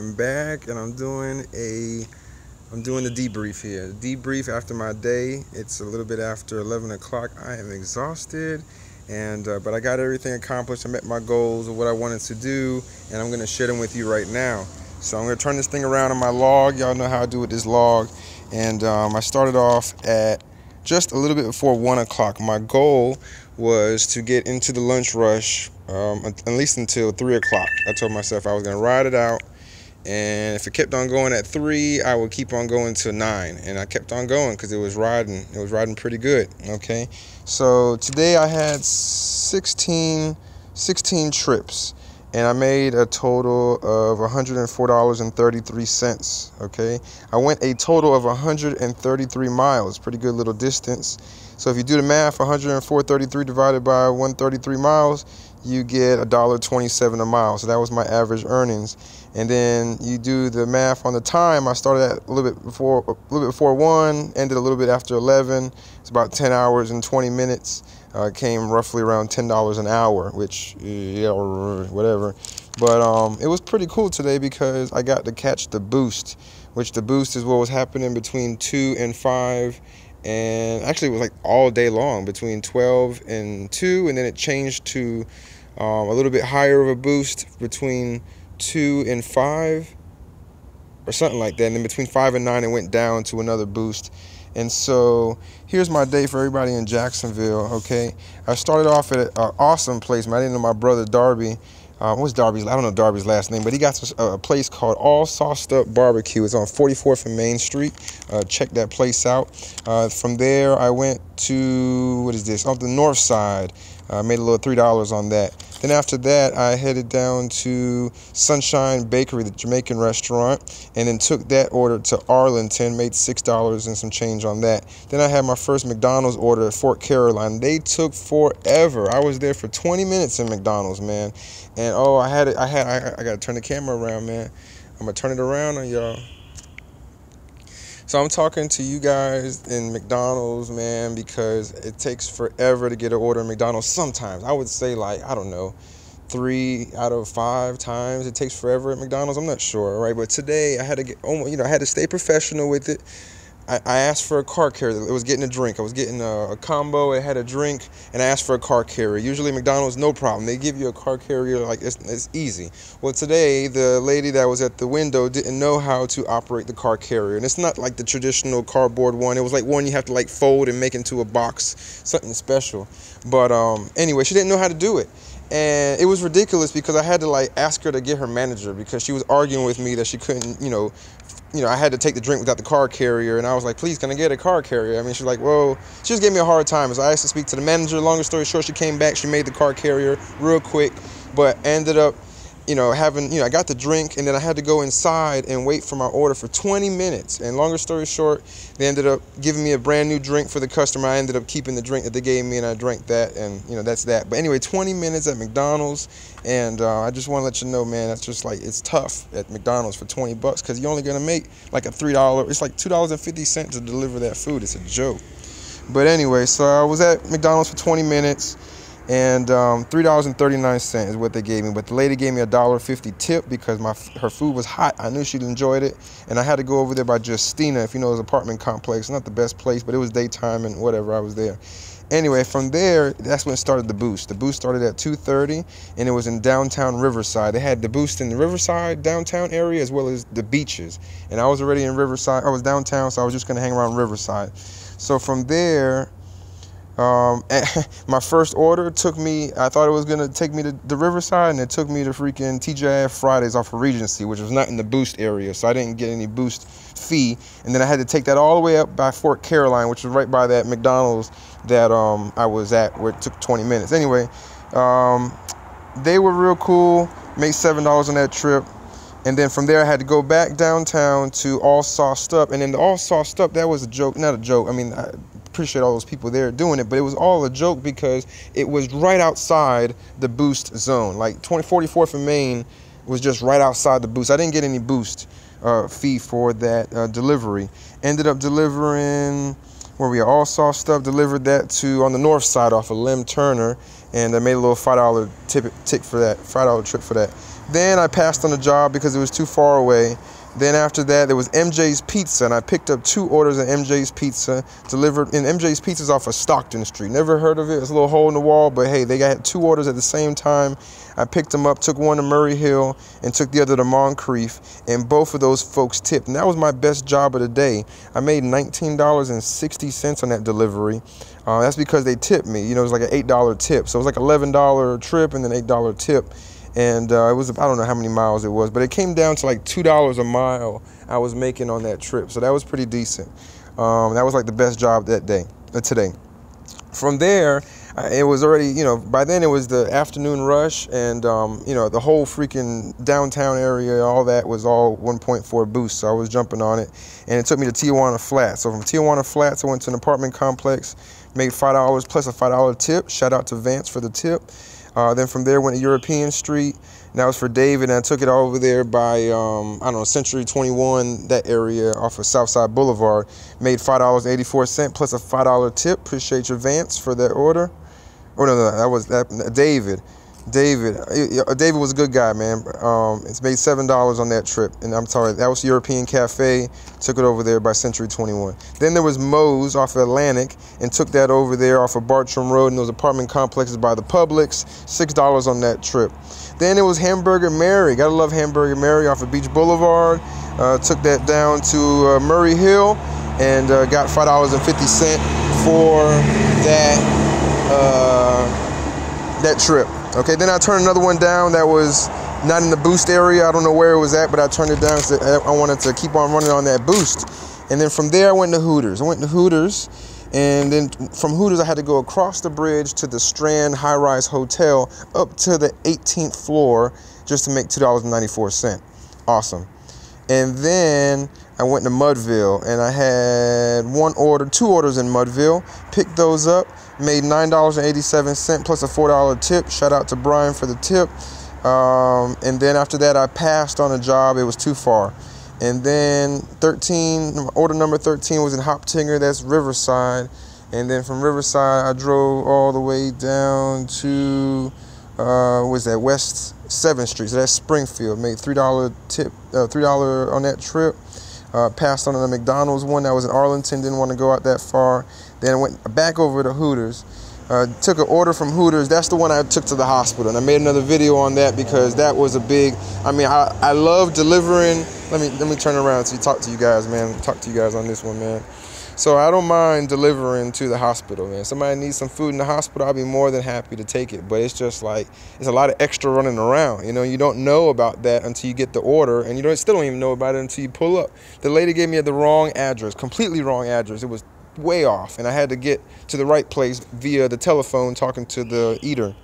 I'm back and I'm doing the debrief here. The debrief after my day. It's a little bit after 11 o'clock. I am exhausted, and but I got everything accomplished. I met my goals of what I wanted to do, and I'm gonna share them with you right now. So I'm gonna turn this thing around on my log. Y'all know how I do with this log, and I started off at just a little bit before 1 o'clock. My goal was to get into the lunch rush at least until 3 o'clock. I told myself I was gonna ride it out, and if it kept on going at 3, I would keep on going to 9, and I kept on going because it was riding pretty good. Okay, so today I had 16 trips, and I made a total of $104.33. Okay, I went a total of 133 miles. Pretty good little distance. So if you do the math, 104.33 divided by 133 miles, you get $1.27 a mile. So that was my average earnings. And then you do the math on the time. I started at a little bit before 1, ended a little bit after 11. It's about 10 hours and 20 minutes. Came roughly around $10 an hour, which, yeah, or whatever. But it was pretty cool today because I got to catch the boost, which the boost is what was happening between 2 and 5. And actually it was like all day long between 12 and 2, and then it changed to a little bit higher of a boost between 2 and 5 or something like that, and then between 5 and 9 it went down to another boost. And so here's my day for everybody in Jacksonville. Okay, I started off at an awesome place, man. I didn't know my brother Darby. What's Darby's? I don't know Darby's last name, but he got a place called All Sauced Up Barbecue. It's on 44th and Main Street. Check that place out. From there, I went to, what is this? On the north side. Made a little $3 on that. Then after that, I headed down to Sunshine Bakery, the Jamaican restaurant, and then took that order to Arlington, made $6 and some change on that. Then I had my first McDonald's order at Fort Caroline. They took forever. I was there for 20 minutes in McDonald's, man. And oh, I gotta turn the camera around, man. I'm gonna turn it around on y'all. So I'm talking to you guys in McDonald's, man, because it takes forever to get an order at McDonald's. Sometimes I would say, like, I don't know, 3 out of 5 times it takes forever at McDonald's. I'm not sure, right? But today I had to I had to stay professional with it. I asked for a car carrier. It was getting a drink. I was getting a combo. It had a drink, and I asked for a car carrier. Usually McDonald's, no problem. They give you a car carrier, like it's easy. Well, today the lady that was at the window didn't know how to operate the car carrier, and it's not like the traditional cardboard one. It was like one you have to like fold and make into a box, something special. But anyway, she didn't know how to do it. And it was ridiculous because I had to like ask her to get her manager because she was arguing with me that she couldn't, I had to take the drink without the car carrier, and I was like, please, can I get a car carrier? I mean, she's like, well, she just gave me a hard time. So I asked to speak to the manager. Longer story short, she came back, she made the car carrier real quick, but ended up, I got the drink, and then I had to go inside and wait for my order for 20 minutes. And longer story short, they ended up giving me a brand new drink for the customer. I ended up keeping the drink that they gave me, and I drank that, and that's that. But anyway, 20 minutes at McDonald's, and I just want to let you know, man, that's just like, it's tough at McDonald's for 20 bucks because you're only gonna make like a $3. It's like $2.50 to deliver that food. It's a joke. But anyway, so I was at McDonald's for 20 minutes. And $3.39 is what they gave me. But the lady gave me a $1.50 tip because her food was hot. I knew she'd enjoyed it. And I had to go over there by Justina, if you know his apartment complex. Not the best place, but it was daytime and whatever, I was there. Anyway, from there, that's when it started the boost. The boost started at 2:30, and it was in downtown Riverside. They had the boost in the Riverside downtown area as well as the beaches. And I was already in Riverside. I was downtown, so I was just going to hang around Riverside. So from there, my first order I thought it was going to take me to the Riverside, and it took me to freaking TGIF Fridays off of Regency, which was not in the boost area, so I didn't get any boost fee. And then I had to take that all the way up by Fort Caroline, which was right by that McDonald's that I was at, where it took 20 minutes. Anyway, they were real cool, made $7 on that trip. And then from there, I had to go back downtown to All Sauced Up. And then the All Sauced Up, that was a joke. Not a joke. I mean, I appreciate all those people there doing it, but it was all a joke because it was right outside the boost zone. Like 44th and Main was just right outside the boost. I didn't get any boost fee for that delivery. Ended up delivering, where we All Sauced Up, delivered that to on the north side off of Lem Turner, and I made a little $5 tip for that, $5 trip for that. Then I passed on the job because it was too far away. Then after that, there was MJ's Pizza, and I picked up 2 orders of MJ's Pizza delivered. And MJ's Pizza's off of Stockton Street. Never heard of it. It's a little hole in the wall, but hey, they got 2 orders at the same time. I picked them up, took one to Murray Hill, and took the other to Moncrief, and both of those folks tipped. And that was my best job of the day. I made $19.60 on that delivery. That's because they tipped me. You know, it was like an $8 tip. So it was like $11 trip and then $8 tip. And it was, I don't know how many miles it was, but it came down to like $2 a mile I was making on that trip. So that was pretty decent. That was like the best job that day, today. From there, it was already, you know, by then it was the afternoon rush, and, you know, the whole freaking downtown area, all that was all 1.4 boost. So I was jumping on it, and it took me to Tijuana Flats. So from Tijuana Flats, I went to an apartment complex, made $5 plus a $5 tip. Shout out to Vance for the tip. Then from there, went to European Street, and that was for David, and I took it all over there by, I don't know, Century 21, that area off of Southside Boulevard. Made $5.84 plus a $5 tip. Appreciate your Vance for that order. Oh, no, that was David. David was a good guy, man. It's made $7 on that trip, and I'm sorry, that was European Cafe. Took it over there by Century 21. Then there was Moe's off of Atlantic, and took that over there off of Bartram Road in those apartment complexes by the Publix. $6 on that trip. Then it was Hamburger Mary. Gotta love Hamburger Mary off of Beach Boulevard. Took that down to Murray Hill, and got $5.50 for that trip. Okay, then I turned another one down that was not in the boost area. I don't know where it was at, but I turned it down because I wanted to keep on running on that boost. And then from there, I went to Hooters. And then from Hooters, I had to go across the bridge to the Strand High-Rise Hotel up to the 18th floor just to make $2.94. Awesome. And then I went to Mudville, and I had 2 orders in Mudville. Picked those up, made $9.87 plus a $4 tip. Shout out to Brian for the tip. And then after that, I passed on a job. It was too far. And then order number 13 was in Hoptinger. That's Riverside. And then from Riverside, I drove all the way down to West 7th Street. So that's Springfield. Made $3 tip, $3 on that trip. Passed on the McDonald's one that was in Arlington. Didn't want to go out that far. Then I went back over to Hooters. Took an order from Hooters. That's the one I took to the hospital. And I made another video on that because that was a big, I love delivering. Let me turn around to talk to you guys, man. Talk to you guys on this one, man. So I don't mind delivering to the hospital, man. Somebody needs some food in the hospital, I'll be more than happy to take it. But it's just like, it's a lot of extra running around. You know, you don't know about that until you get the order, and you still don't even know about it until you pull up. The lady gave me the wrong address, completely wrong address. It was way off, and I had to get to the right place via the telephone talking to the eater.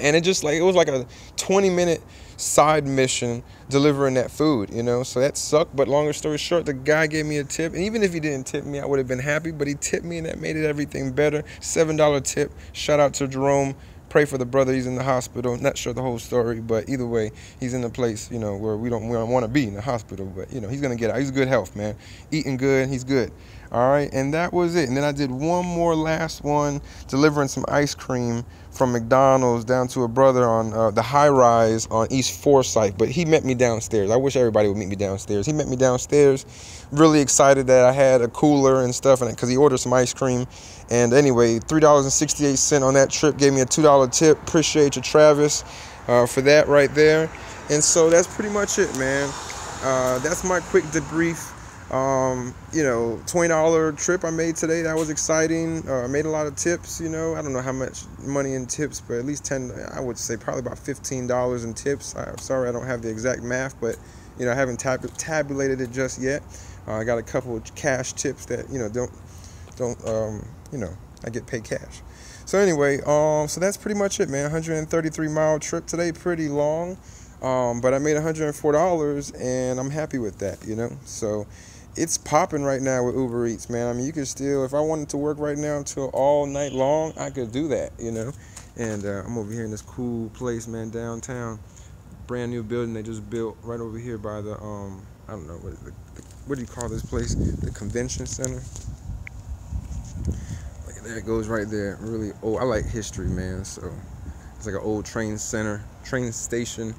And it was like a 20-minute side mission delivering that food, you know, so that sucked. But longer story short, the guy gave me a tip, and even if he didn't tip me, I would have been happy, but he tipped me, and that made it everything better. $7 tip. Shout out to Jerome. Pray for the brother. He's in the hospital. Not sure the whole story, but either way, he's in a place, you know, where we don't want to be, in the hospital. But, you know, he's going to get out. He's in good health, man. Eating good. He's good. All right, and that was it. And then I did one more last one, delivering some ice cream from McDonald's down to a brother on the high-rise on East Forsyth. But he met me downstairs. I wish everybody would meet me downstairs. He met me downstairs. Really excited that I had a cooler and stuff, and because he ordered some ice cream. And anyway, $3.68 on that trip. Gave me a $2 tip. Appreciate you, Travis, for that right there. And so that's pretty much it, man. That's my quick debrief. You know, $20 trip I made today. That was exciting. I made a lot of tips, you know. I don't know how much money in tips, but at least 10, I would say probably about $15 in tips. Sorry, I don't have the exact math, but, you know, I haven't tabulated it just yet. I got a couple of cash tips that, you know, you know, I get paid cash. So anyway, so that's pretty much it, man. 133-mile trip today, pretty long. But I made $104, and I'm happy with that, you know. So it's popping right now with Uber Eats, man. I mean, you could still, if I wanted to work right now until all night long, I could do that, you know. And I'm over here in this cool place, man, downtown. Brand new building they just built right over here by the, I don't know, what do you call this place? The convention center. Look at there, it goes right there. Really old. I like history, man. So it's like an old train station.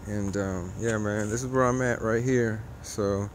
And yeah, man, this is where I'm at right here. So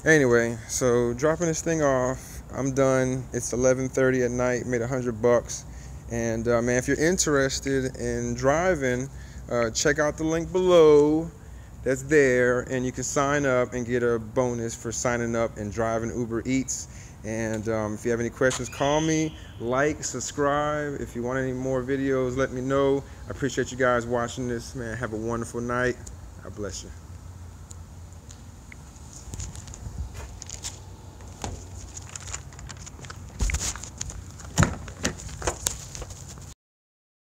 anyway, so dropping this thing off, I'm done. It's 11:30 at night, made $100. And man, if you're interested in driving, check out the link below that's there, and you can sign up and get a bonus for signing up and driving Uber Eats. And if you have any questions, call me, like, subscribe. If you want any more videos, let me know. I appreciate you guys watching this, man. Have a wonderful night. God bless you.